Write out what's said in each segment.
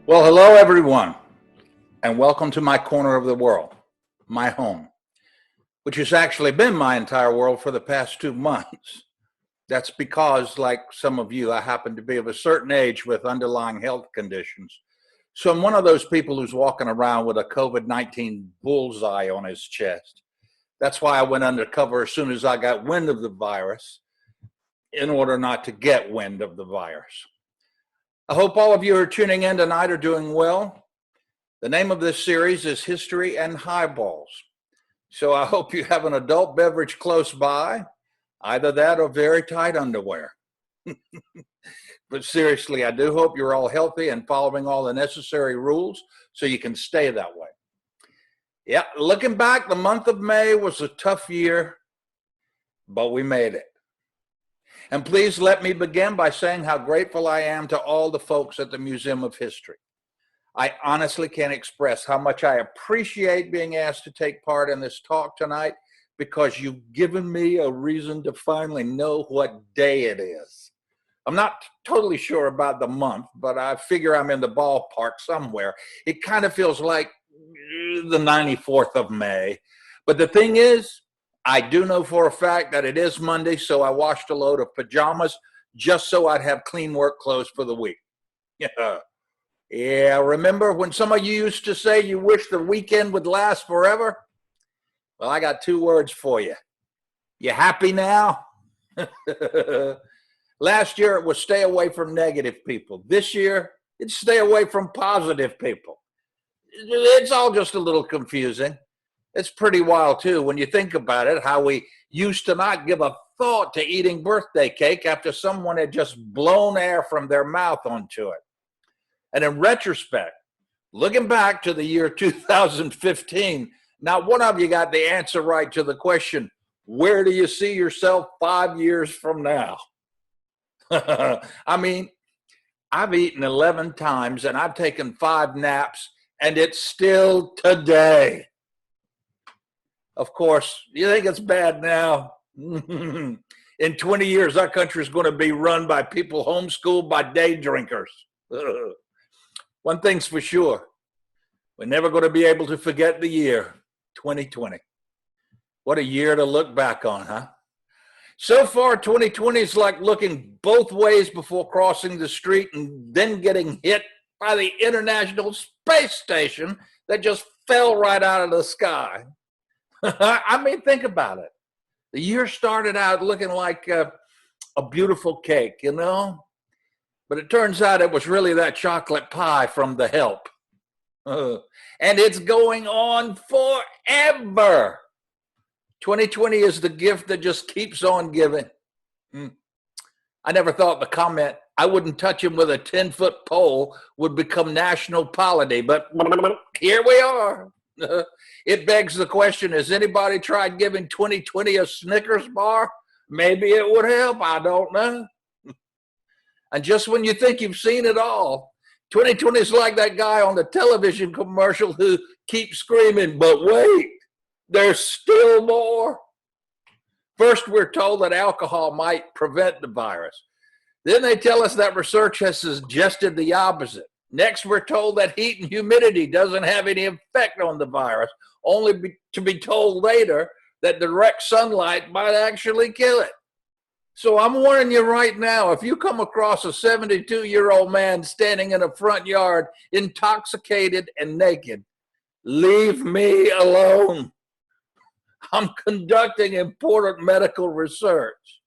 Well, hello, everyone, and welcome to my corner of the world, my home, which has actually been my entire world for the past 2 months. That's because, like some of you, I happen to be of a certain age with underlying health conditions. So I'm one of those people who's walking around with a COVID-19 bullseye on his chest. That's why I went undercover as soon as I got wind of the virus, in order not to get wind of the virus. I hope all of you who are tuning in tonight are doing well. The name of this series is History and Highballs. So I hope you have an adult beverage close by, either that or very tight underwear. But seriously, I do hope you're all healthy and following all the necessary rules so you can stay that way. Yeah, looking back, the month of May was a tough year, but we made it. And please let me begin by saying how grateful I am to all the folks at the Museum of History. I honestly can't express how much I appreciate being asked to take part in this talk tonight, because you've given me a reason to finally know what day it is. I'm not totally sure about the month, but I figure I'm in the ballpark somewhere. It kind of feels like the 94th of May. But the thing is, I do know for a fact that it is Monday, so I washed a load of pajamas just so I'd have clean work clothes for the week. Yeah, remember when some of you used to say you wish the weekend would last forever? Well, I got 2 words for you. You happy now? Last year, it was stay away from negative people. This year, it's stay away from positive people. It's all just a little confusing. It's pretty wild, too, when you think about it, how we used to not give a thought to eating birthday cake after someone had just blown air from their mouth onto it. And in retrospect, looking back to the year 2015, not one of you got the answer right to the question, where do you see yourself 5 years from now? I mean, I've eaten 11 times and I've taken 5 naps, and it's still today. Of course, you think it's bad now? In 20 years, our country is going to be run by people homeschooled by day drinkers. One thing's for sure, we're never going to be able to forget the year 2020. What a year to look back on, huh? So far, 2020 is like looking both ways before crossing the street and then getting hit by the International Space Station that just fell right out of the sky. I mean, think about it. The year started out looking like a beautiful cake, you know? But it turns out it was really that chocolate pie from The Help. And it's going on forever. 2020 is the gift that just keeps on giving. I never thought the comment, I wouldn't touch him with a 10-foot pole, would become national polity, but here we are. It begs the question, has anybody tried giving 2020 a Snickers bar? Maybe it would help, I don't know. And just when you think you've seen it all, 2020 is like that guy on the television commercial who keeps screaming, but wait, there's still more. First, we're told that alcohol might prevent the virus. Then they tell us that research has suggested the opposite. Next, we're told that heat and humidity doesn't have any effect on the virus, only to be told later that direct sunlight might actually kill it. So I'm warning you right now, if you come across a 72-year-old man standing in a front yard, intoxicated and naked, leave me alone. I'm conducting important medical research.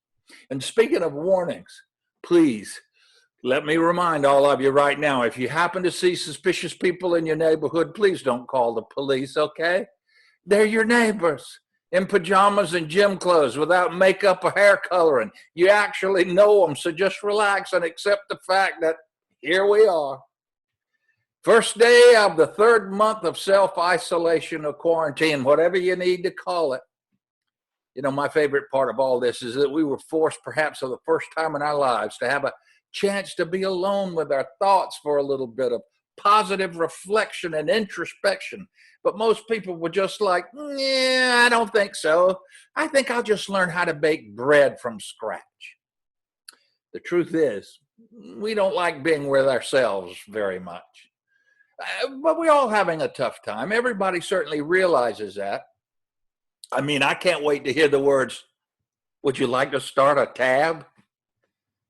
And speaking of warnings, please, let me remind all of you right now, if you happen to see suspicious people in your neighborhood, please don't call the police, okay? They're your neighbors in pajamas and gym clothes without makeup or hair coloring. You actually know them, so just relax and accept the fact that here we are. First day of the 3rd month of self-isolation or quarantine, whatever you need to call it. You know, my favorite part of all this is that we were forced, perhaps for the first time in our lives, to have a chance to be alone with our thoughts for a little bit of positive reflection and introspection. But most people were just like, yeah, I don't think so. I think I'll just learn how to bake bread from scratch. The truth is, we don't like being with ourselves very much. But we're all having a tough time. Everybody certainly realizes that. I mean, I can't wait to hear the words, would you like to start a tab?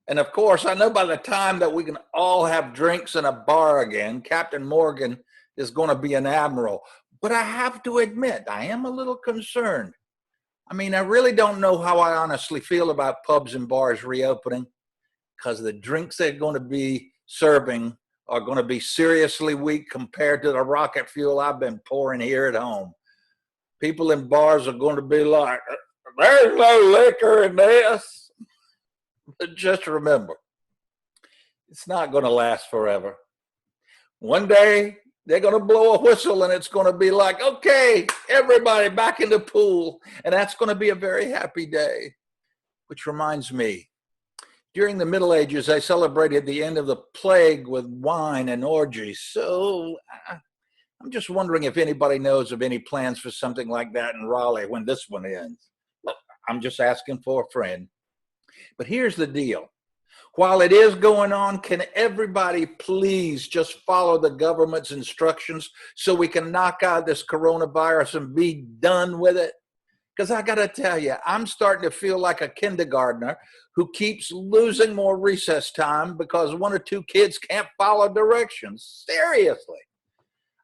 And of course, I know by the time that we can all have drinks in a bar again, Captain Morgan is going to be an admiral. But I have to admit, I am a little concerned. I mean, I really don't know how I honestly feel about pubs and bars reopening, because the drinks they're going to be serving are going to be seriously weak compared to the rocket fuel I've been pouring here at home. People in bars are going to be like, there's no liquor in this. But just remember, it's not going to last forever. One day, they're going to blow a whistle and it's going to be like, okay, everybody back in the pool. And that's going to be a very happy day. Which reminds me, during the Middle Ages, they celebrated the end of the plague with wine and orgies. So I'm just wondering if anybody knows of any plans for something like that in Raleigh when this one ends. Well, I'm just asking for a friend. But here's the deal. While it is going on, can everybody please just follow the government's instructions so we can knock out this coronavirus and be done with it? Because I got to tell you, I'm starting to feel like a kindergartner who keeps losing more recess time because one or two kids can't follow directions. Seriously.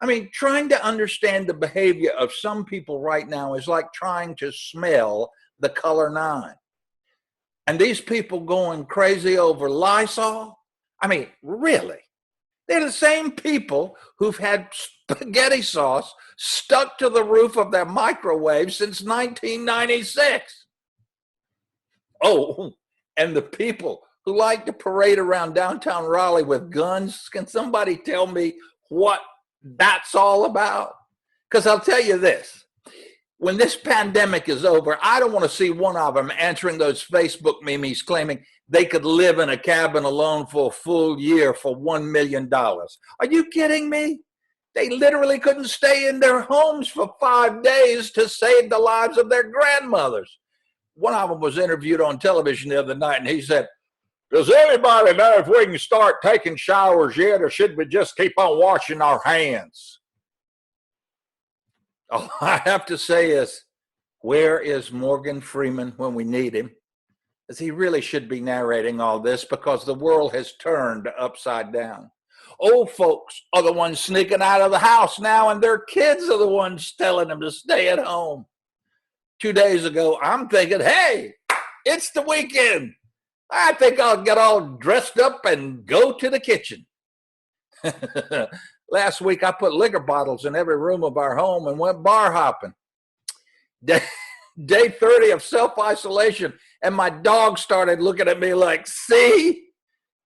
I mean, trying to understand the behavior of some people right now is like trying to smell the color 9. And these people going crazy over Lysol? I mean, really? They're the same people who've had spaghetti sauce stuck to the roof of their microwave since 1996. Oh, and the people who like to parade around downtown Raleigh with guns, can somebody tell me what that's all about? Because I'll tell you this. When this pandemic is over, I don't want to see one of them answering those Facebook memes claiming they could live in a cabin alone for a full year for $1 million. Are you kidding me? They literally couldn't stay in their homes for 5 days to save the lives of their grandmothers. One of them was interviewed on television the other night, and he said, does anybody know if we can start taking showers yet, or should we just keep on washing our hands? All I have to say is, where is Morgan Freeman when we need him? As he really should be narrating all this because the world has turned upside down. Old folks are the ones sneaking out of the house now, and their kids are the ones telling them to stay at home. 2 days ago, I'm thinking, hey, it's the weekend. I think I'll get all dressed up and go to the kitchen. Last week, I put liquor bottles in every room of our home and went bar hopping. Day 30 of self-isolation, and my dog started looking at me like, see,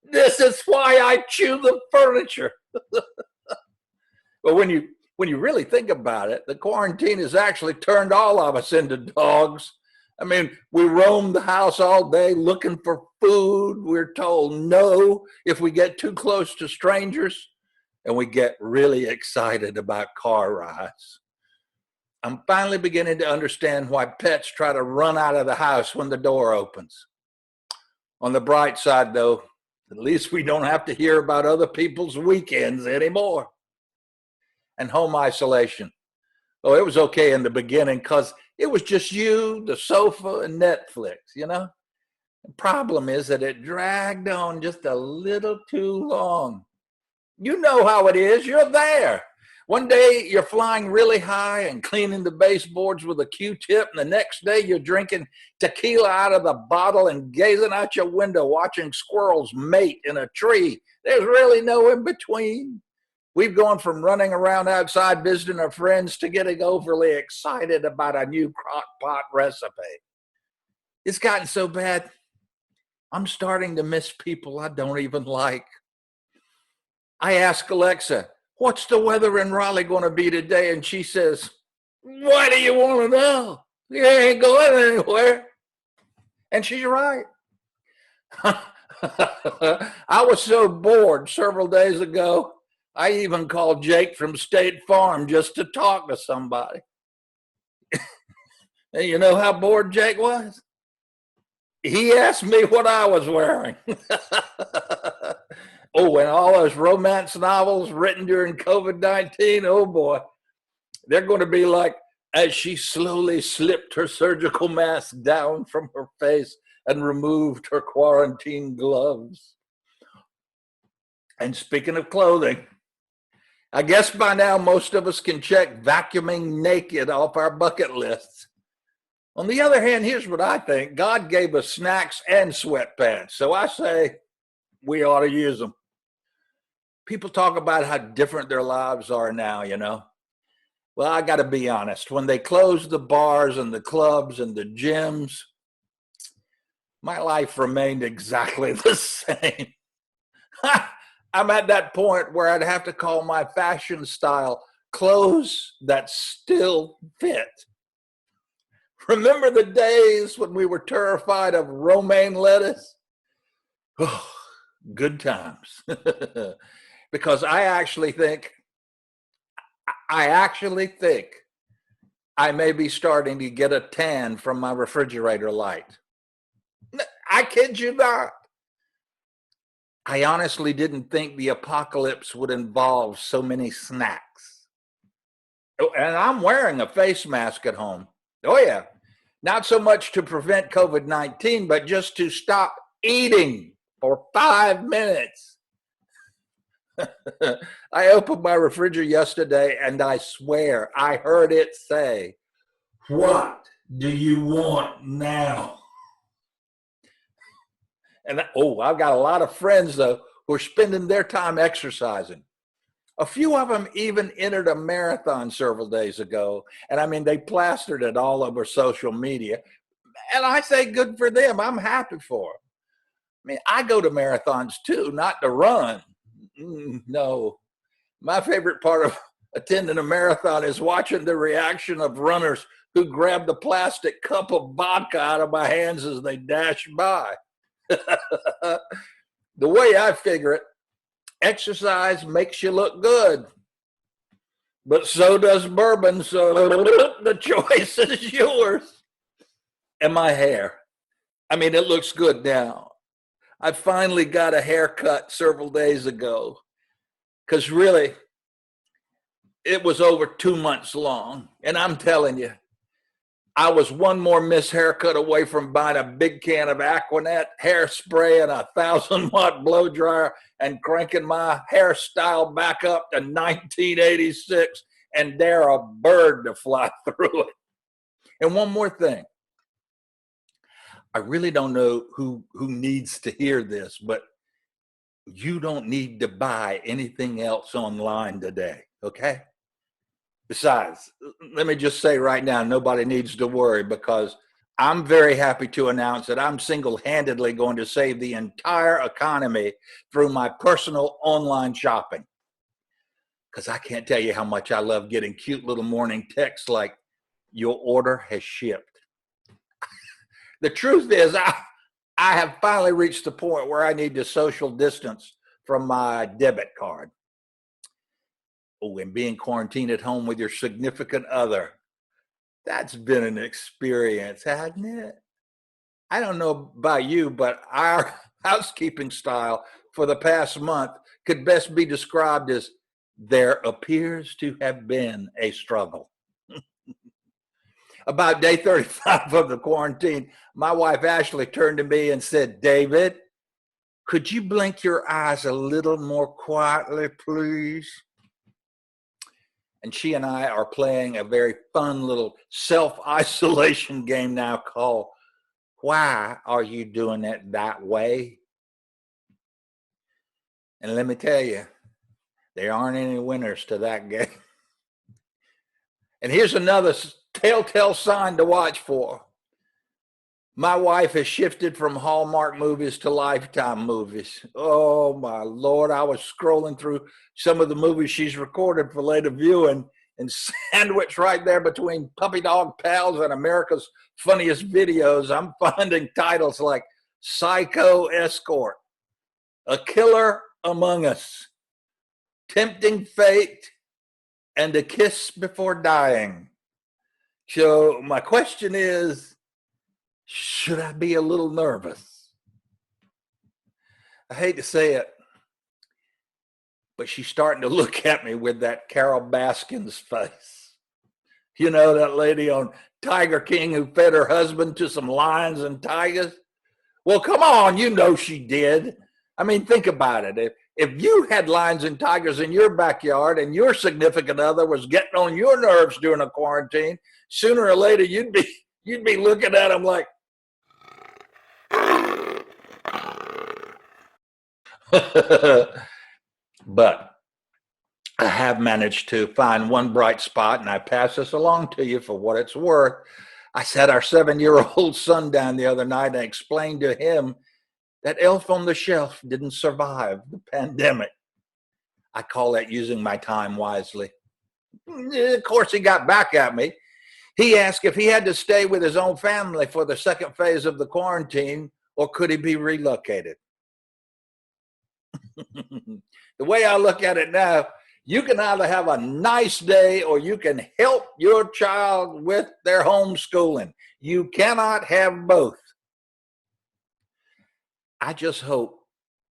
this is why I chew the furniture. But when you really think about it, the quarantine has actually turned all of us into dogs. I mean, we roam the house all day looking for food. We're told no if we get too close to strangers. And we get really excited about car rides. I'm finally beginning to understand why pets try to run out of the house when the door opens. On the bright side, though, at least we don't have to hear about other people's weekends anymore. And home isolation. Oh, it was okay in the beginning because it was just you, the sofa, and Netflix, you know? The problem is that it dragged on just a little too long. You know how it is. You're there. One day you're flying really high and cleaning the baseboards with a Q-tip, and the next day you're drinking tequila out of the bottle and gazing out your window watching squirrels mate in a tree. There's really no in between. We've gone from running around outside visiting our friends to getting overly excited about a new crock pot recipe. It's gotten so bad, I'm starting to miss people I don't even like. I ask Alexa, what's the weather in Raleigh going to be today? And she says, why do you want to know? You ain't going anywhere. And she's right. I was so bored several days ago, I even called Jake from State Farm just to talk to somebody. And you know how bored Jake was? He asked me what I was wearing. Oh, and all those romance novels written during COVID-19, oh boy, they're going to be like, as she slowly slipped her surgical mask down from her face and removed her quarantine gloves. And speaking of clothing, I guess by now most of us can check vacuuming naked off our bucket lists. On the other hand, here's what I think. God gave us snacks and sweatpants, so I say we ought to use them. People talk about how different their lives are now, you know. Well, I got to be honest. When they closed the bars and the clubs and the gyms, my life remained exactly the same. I'm at that point where I'd have to call my fashion style clothes that still fit. Remember the days when we were terrified of romaine lettuce? Oh, good times. Because I actually think I may be starting to get a tan from my refrigerator light. I kid you not. I honestly didn't think the apocalypse would involve so many snacks. Oh, and I'm wearing a face mask at home. Oh, yeah. Not so much to prevent COVID-19, but just to stop eating for 5 minutes. I opened my refrigerator yesterday and I swear I heard it say, "What do you want now?" And I've got a lot of friends though who are spending their time exercising. A few of them even entered a marathon several days ago. And I mean, they plastered it all over social media. And I say good for them. I'm happy for them. I mean, I go to marathons too, not to run. No. My favorite part of attending a marathon is watching the reaction of runners who grab the plastic cup of vodka out of my hands as they dash by. The way I figure it, exercise makes you look good, but so does bourbon, so the choice is yours. And my hair, I mean, it looks good now. I finally got a haircut several days ago because really, it was over 2 months long. And I'm telling you, I was one more missed haircut away from buying a big can of Aquanet hairspray and a 1,000-watt blow dryer and cranking my hairstyle back up to 1986 and dare a bird to fly through it. And one more thing. I really don't know who needs to hear this, but you don't need to buy anything else online today, okay? Besides, let me just say right now, nobody needs to worry because I'm very happy to announce that I'm single-handedly going to save the entire economy through my personal online shopping. Because I can't tell you how much I love getting cute little morning texts like, "Your order has shipped." The truth is, I have finally reached the point where I need to social distance from my debit card. Oh, and being quarantined at home with your significant other, that's been an experience, hasn't it? I don't know about you, but our housekeeping style for the past month could best be described as there appears to have been a struggle. About day 35 of the quarantine, my wife Ashley turned to me and said, "David, could you blink your eyes a little more quietly, please?" And she and I are playing a very fun little self-isolation game now called "Why Are You Doing It That Way?" And let me tell you, there aren't any winners to that game. And here's another telltale sign to watch for. My wife has shifted from Hallmark movies to Lifetime movies. Oh my Lord, I was scrolling through some of the movies she's recorded for later viewing and sandwiched right there between Puppy Dog Pals and America's Funniest Videos, I'm finding titles like Psycho Escort, A Killer Among Us, Tempting Fate, and A Kiss Before Dying. So my question is, should I be a little nervous? I hate to say it, but she's starting to look at me with that Carol Baskin's face. You know, that lady on Tiger King who fed her husband to some lions and tigers? Well, come on, you know she did. I mean, think about it. If you had lions and tigers in your backyard and your significant other was getting on your nerves during a quarantine, sooner or later you'd be looking at them like, but I have managed to find one bright spot, and I pass this along to you for what it's worth. I sat our 7-year-old son down the other night and explained to him that Elf on the Shelf didn't survive the pandemic. I call that using my time wisely. Of course, he got back at me. He asked if he had to stay with his own family for the second phase of the quarantine, or could he be relocated? The way I look at it now, you can either have a nice day or you can help your child with their homeschooling. You cannot have both. I just hope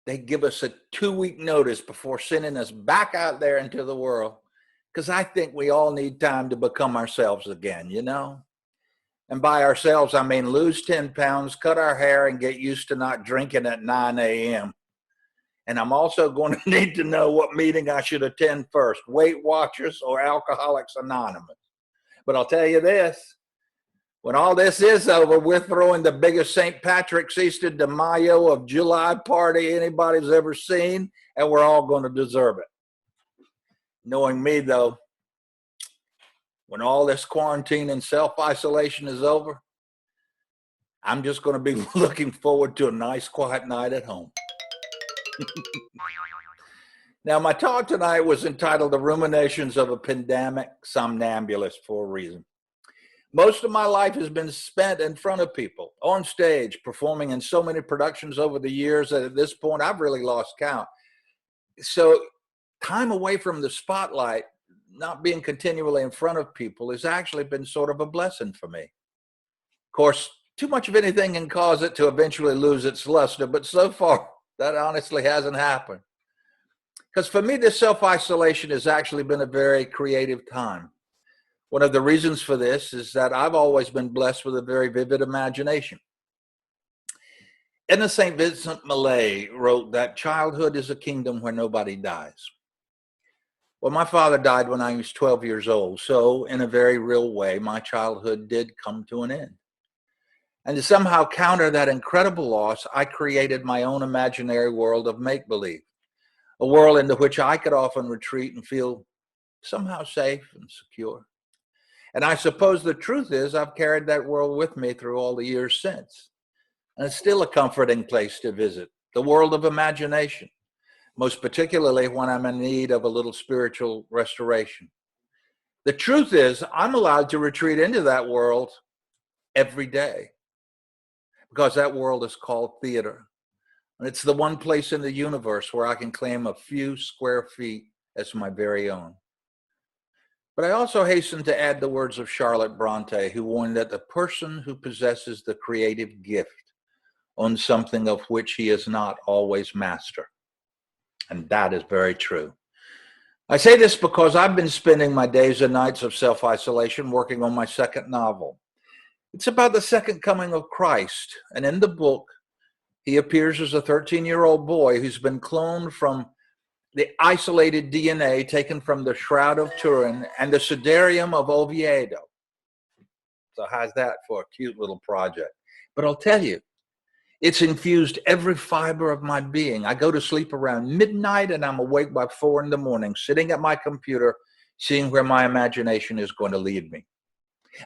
they give us a 2-week notice before sending us back out there into the world, because I think we all need time to become ourselves again, you know? And by ourselves, I mean lose 10 pounds, cut our hair, and get used to not drinking at 9 a.m. And I'm also going to need to know what meeting I should attend first, Weight Watchers or Alcoholics Anonymous. But I'll tell you this, when all this is over, we're throwing the biggest St. Patrick's Easter de Mayo of July party anybody's ever seen, and we're all going to deserve it. Knowing me, though, when all this quarantine and self-isolation is over, I'm just going to be looking forward to a nice, quiet night at home. Now, my talk tonight was entitled The Ruminations of a Pandemic Somnambulist for a reason. Most of my life has been spent in front of people, on stage, performing in so many productions over the years that at this point I've really lost count. So time away from the spotlight, not being continually in front of people, has actually been sort of a blessing for me. Of course, too much of anything can cause it to eventually lose its luster, but so far that honestly hasn't happened. Because for me, this self-isolation has actually been a very creative time. One of the reasons for this is that I've always been blessed with a very vivid imagination. Edna St. Vincent Millay wrote that childhood is a kingdom where nobody dies. Well, my father died when I was 12 years old, so in a very real way, my childhood did come to an end. And to somehow counter that incredible loss, I created my own imaginary world of make-believe, a world into which I could often retreat and feel somehow safe and secure. And I suppose the truth is I've carried that world with me through all the years since. And it's still a comforting place to visit, the world of imagination, most particularly when I'm in need of a little spiritual restoration. The truth is I'm allowed to retreat into that world every day, because that world is called theater. And it's the one place in the universe where I can claim a few square feet as my very own. But I also hasten to add the words of Charlotte Bronte, who warned that the person who possesses the creative gift owns something of which he is not always master. And that is very true. I say this because I've been spending my days and nights of self-isolation working on my second novel. It's about the second coming of Christ, and in the book, he appears as a 13-year-old boy who's been cloned from the isolated DNA taken from the Shroud of Turin and the Sudarium of Oviedo. So how's that for a cute little project? But I'll tell you, it's infused every fiber of my being. I go to sleep around midnight and I'm awake by 4 a.m, sitting at my computer, seeing where my imagination is going to lead me.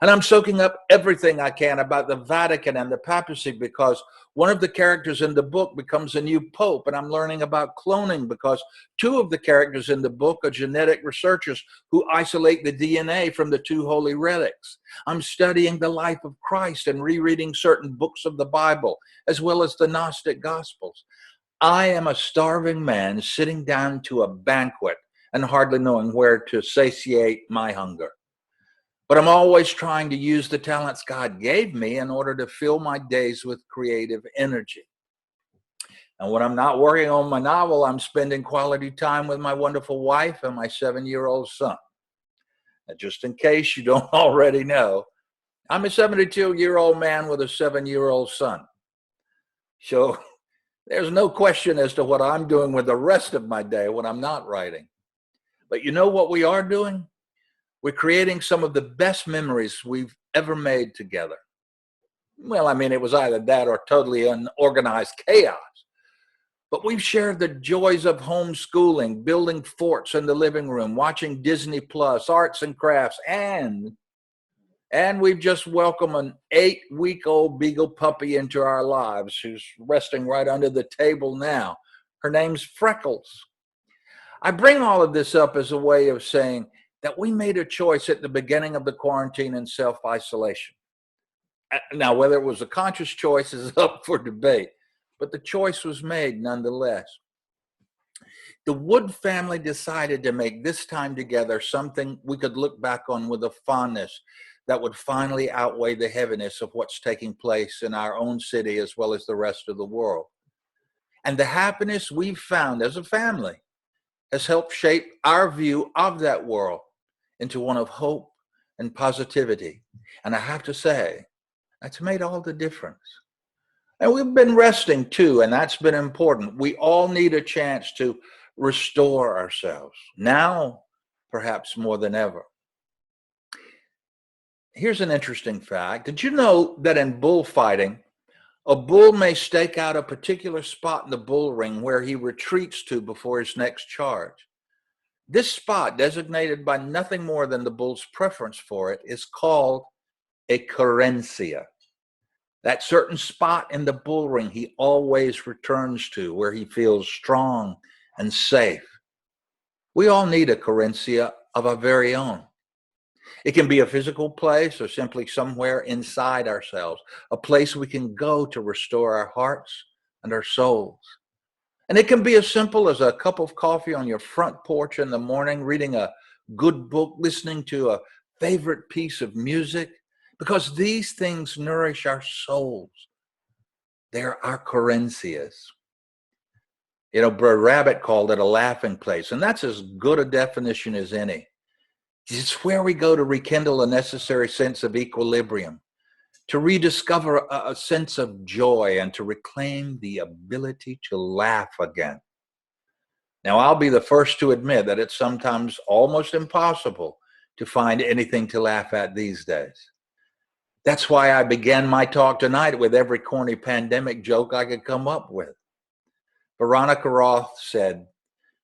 And I'm soaking up everything I can about the Vatican and the papacy, because one of the characters in the book becomes a new pope. And I'm learning about cloning because 2 of the characters in the book are genetic researchers who isolate the DNA from the 2 holy relics. I'm studying the life of Christ and rereading certain books of the Bible, as well as the Gnostic Gospels. I am a starving man sitting down to a banquet and hardly knowing where to satiate my hunger. But I'm always trying to use the talents God gave me in order to fill my days with creative energy. And when I'm not working on my novel, I'm spending quality time with my wonderful wife and my 7-year-old son. And just in case you don't already know, I'm a 72-year-old man with a 7-year-old son. So there's no question as to what I'm doing with the rest of my day when I'm not writing. But you know what we are doing? We're creating some of the best memories we've ever made together. Well, I mean, it was either that or totally unorganized chaos. But we've shared the joys of homeschooling, building forts in the living room, watching Disney Plus, arts and crafts, and we've just welcomed an 8-week-old beagle puppy into our lives who's resting right under the table now. Her name's Freckles. I bring all of this up as a way of saying that we made a choice at the beginning of the quarantine and self-isolation. Now, whether it was a conscious choice is up for debate, but the choice was made nonetheless. The Wood family decided to make this time together something we could look back on with a fondness that would finally outweigh the heaviness of what's taking place in our own city as well as the rest of the world. And the happiness we've found as a family has helped shape our view of that world into one of hope and positivity. And I have to say, that's made all the difference. And we've been resting too, and that's been important. We all need a chance to restore ourselves, now perhaps more than ever. Here's an interesting fact. Did you know that in bullfighting, a bull may stake out a particular spot in the bull ring where he retreats to before his next charge? This spot, designated by nothing more than the bull's preference for it, is called a querencia. That certain spot in the bull ring he always returns to, where he feels strong and safe. We all need a querencia of our very own. It can be a physical place or simply somewhere inside ourselves, a place we can go to restore our hearts and our souls. And it can be as simple as a cup of coffee on your front porch in the morning, reading a good book, listening to a favorite piece of music, because these things nourish our souls. They're our querencias. You know, Br'er Rabbit called it a laughing place, and that's as good a definition as any. It's where we go to rekindle a necessary sense of equilibrium, to rediscover a sense of joy, and to reclaim the ability to laugh again. Now, I'll be the first to admit that it's sometimes almost impossible to find anything to laugh at these days. That's why I began my talk tonight with every corny pandemic joke I could come up with. Veronica Roth said,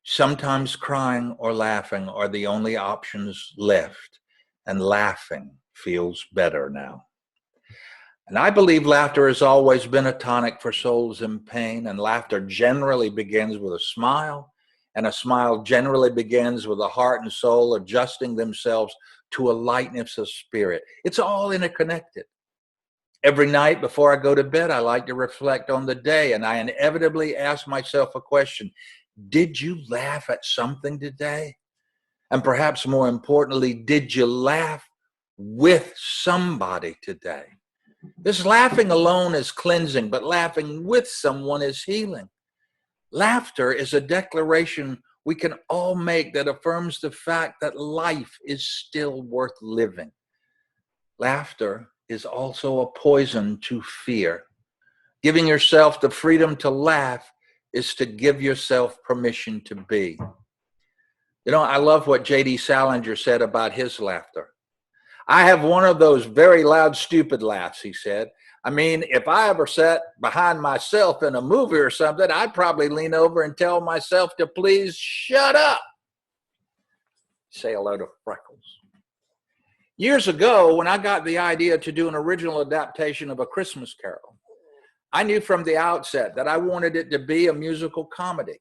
"Sometimes crying or laughing are the only options left, and laughing feels better now." And I believe laughter has always been a tonic for souls in pain, and laughter generally begins with a smile, and a smile generally begins with the heart and soul adjusting themselves to a lightness of spirit. It's all interconnected. Every night before I go to bed, I like to reflect on the day, and I inevitably ask myself a question. Did you laugh at something today? And perhaps more importantly, did you laugh with somebody today? This laughing alone is cleansing, but laughing with someone is healing. Laughter is a declaration we can all make that affirms the fact that life is still worth living. Laughter is also a poison to fear. Giving yourself the freedom to laugh is to give yourself permission to be. You know, I love what J.D. Salinger said about his laughter. "I have one of those very loud, stupid laughs," he said. "I mean, if I ever sat behind myself in a movie or something, I'd probably lean over and tell myself to please shut up." Say hello to Freckles. Years ago, when I got the idea to do an original adaptation of A Christmas Carol, I knew from the outset that I wanted it to be a musical comedy.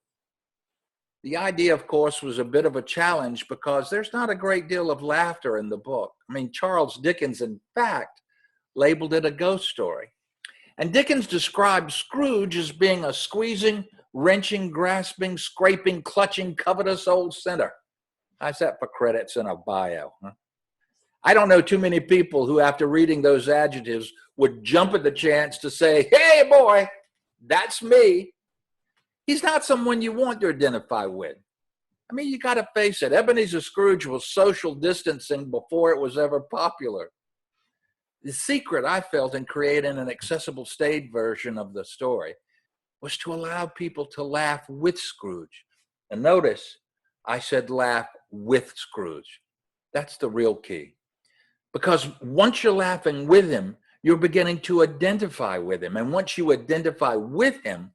The idea, of course, was a bit of a challenge because there's not a great deal of laughter in the book. I mean, Charles Dickens, in fact, labeled it a ghost story. And Dickens described Scrooge as being a squeezing, wrenching, grasping, scraping, clutching, covetous old sinner. How's that for credits in a bio, huh? I don't know too many people who, after reading those adjectives, would jump at the chance to say, "Hey, boy, that's me." He's not someone you want to identify with. I mean, you got to face it. Ebenezer Scrooge was social distancing before it was ever popular. The secret I felt in creating an accessible stage version of the story was to allow people to laugh with Scrooge. And notice, I said laugh with Scrooge. That's the real key. Because once you're laughing with him, you're beginning to identify with him. And once you identify with him,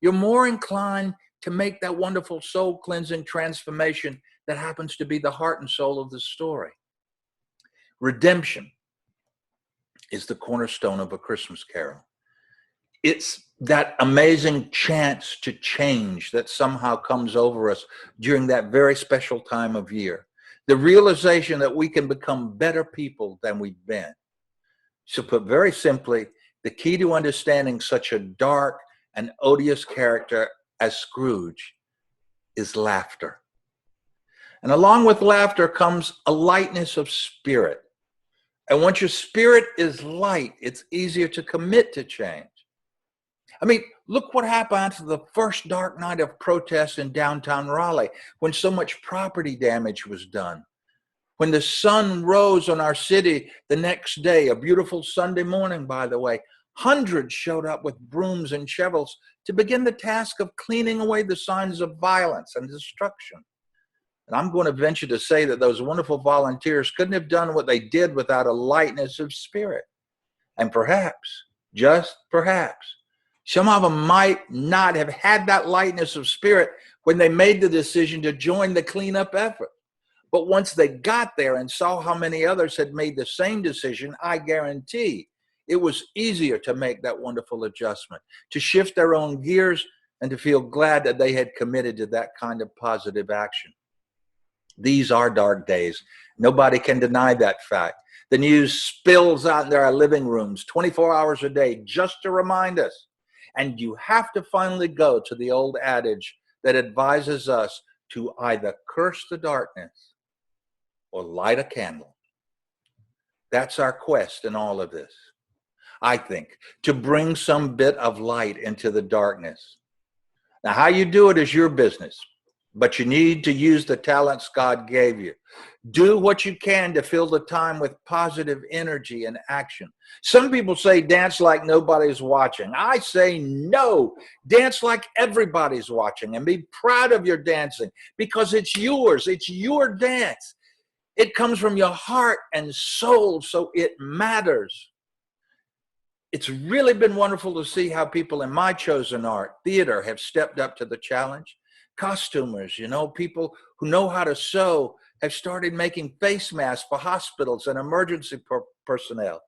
you're more inclined to make that wonderful soul cleansing transformation that happens to be the heart and soul of the story. Redemption is the cornerstone of A Christmas Carol. It's that amazing chance to change that somehow comes over us during that very special time of year. The realization that we can become better people than we've been. So put very simply, the key to understanding such a dark and odious character as Scrooge is laughter. And along with laughter comes a lightness of spirit. And once your spirit is light, it's easier to commit to change. I mean, look what happened after the first dark night of protest in downtown Raleigh, when so much property damage was done. When the sun rose on our city the next day, a beautiful Sunday morning, by the way, hundreds showed up with brooms and shovels to begin the task of cleaning away the signs of violence and destruction. And I'm going to venture to say that those wonderful volunteers couldn't have done what they did without a lightness of spirit. And perhaps, just perhaps, some of them might not have had that lightness of spirit when they made the decision to join the cleanup effort. But once they got there and saw how many others had made the same decision, I guarantee it was easier to make that wonderful adjustment, to shift their own gears and to feel glad that they had committed to that kind of positive action. These are dark days. Nobody can deny that fact. The news spills out in our living rooms 24 hours a day just to remind us. And you have to finally go to the old adage that advises us to either curse the darkness or light a candle. That's our quest in all of this, I think, to bring some bit of light into the darkness. Now, how you do it is your business, but you need to use the talents God gave you. Do what you can to fill the time with positive energy and action. Some people say dance like nobody's watching. I say no, dance like everybody's watching, and be proud of your dancing because it's yours. It's your dance. It comes from your heart and soul, so it matters. It's really been wonderful to see how people in my chosen art, theater, have stepped up to the challenge. Costumers, people who know how to sew have started making face masks for hospitals and emergency personnel.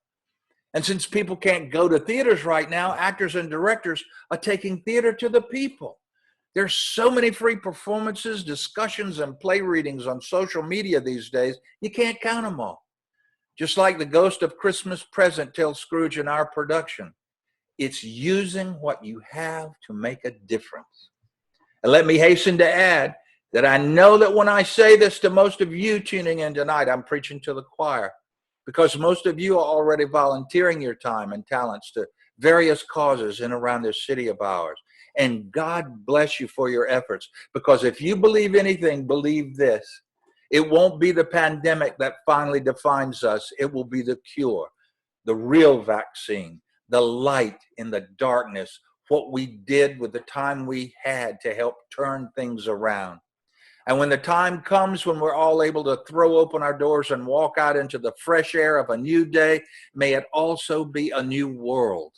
And since people can't go to theaters right now, actors and directors are taking theater to the people. There's so many free performances, discussions, and play readings on social media these days, you can't count them all. Just like the Ghost of Christmas Present tells Scrooge in our production, it's using what you have to make a difference. And let me hasten to add that I know that when I say this to most of you tuning in tonight, I'm preaching to the choir, because most of you are already volunteering your time and talents to various causes in and around this city of ours. And God bless you for your efforts, because if you believe anything, believe this. It won't be the pandemic that finally defines us. It will be the cure, the real vaccine, the light in the darkness, what we did with the time we had to help turn things around. And when the time comes when we're all able to throw open our doors and walk out into the fresh air of a new day, may it also be a new world.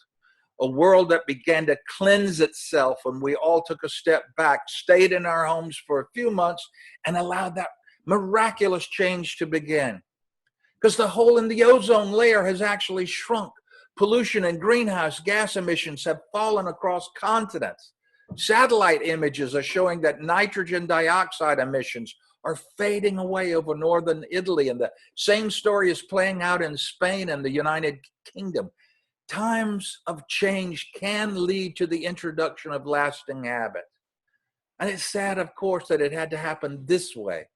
A world that began to cleanse itself when we all took a step back, stayed in our homes for a few months, and allowed that miraculous change to begin. Because the hole in the ozone layer has actually shrunk. Pollution and greenhouse gas emissions have fallen across continents. Satellite images are showing that nitrogen dioxide emissions are fading away over northern Italy, and the same story is playing out in Spain and the United Kingdom. Times of change can lead to the introduction of lasting habits. And it's sad, of course, that it had to happen this way,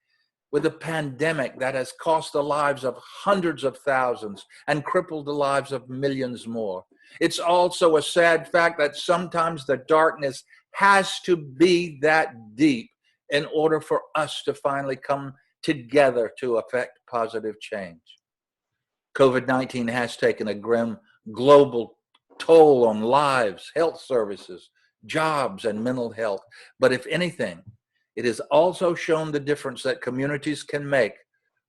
with a pandemic that has cost the lives of hundreds of thousands and crippled the lives of millions more. It's also a sad fact that sometimes the darkness has to be that deep in order for us to finally come together to affect positive change. COVID-19 has taken a grim global toll on lives, health services, jobs, and mental health. But if anything, it has also shown the difference that communities can make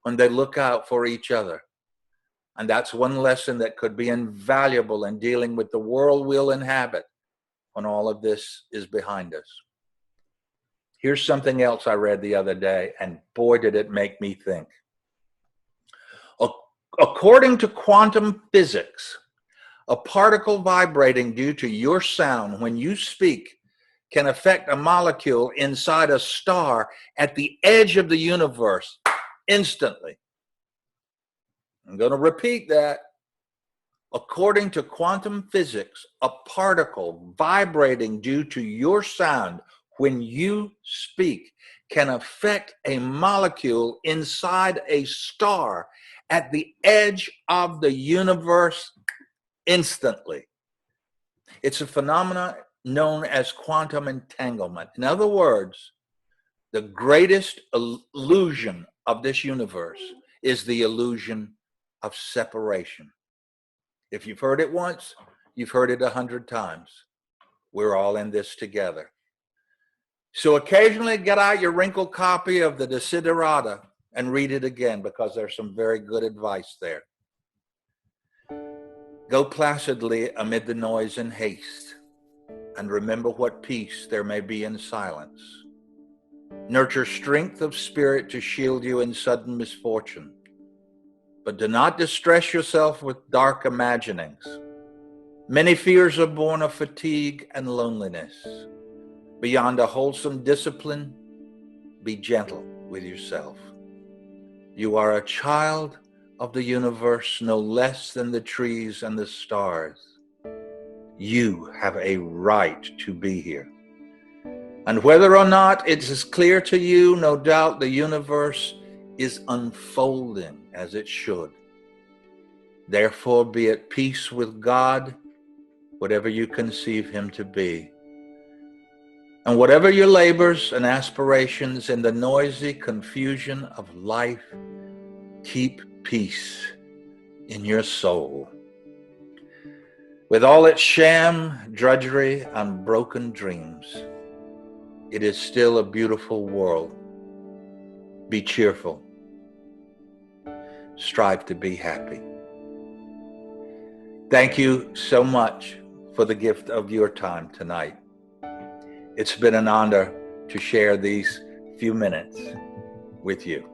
when they look out for each other. And that's one lesson that could be invaluable in dealing with the world we'll inhabit when all of this is behind us. Here's something else I read the other day, and boy, did it make me think. According to quantum physics, a particle vibrating due to your sound when you speak can affect a molecule inside a star at the edge of the universe instantly. I'm going to repeat that. According to quantum physics, a particle vibrating due to your sound when you speak can affect a molecule inside a star at the edge of the universe instantly. It's a phenomenon known as quantum entanglement. In other words, the greatest illusion of this universe is the illusion of separation. If you've heard it once, you've heard it 100 times. We're all in this together. So occasionally get out your wrinkled copy of the Desiderata and read it again, because there's some very good advice there. Go placidly amid the noise and haste, and remember what peace there may be in silence. Nurture strength of spirit to shield you in sudden misfortune, but do not distress yourself with dark imaginings. Many fears are born of fatigue and loneliness. Beyond a wholesome discipline, be gentle with yourself. You are a child of the universe no less than the trees and the stars. You have a right to be here. And whether or not it is clear to you, no doubt the universe is unfolding as it should. Therefore, be at peace with God, whatever you conceive him to be. And whatever your labors and aspirations in the noisy confusion of life, keep peace in your soul. With all its sham, drudgery, and broken dreams, it is still a beautiful world. Be cheerful. Strive to be happy. Thank you so much for the gift of your time tonight. It's been an honor to share these few minutes with you.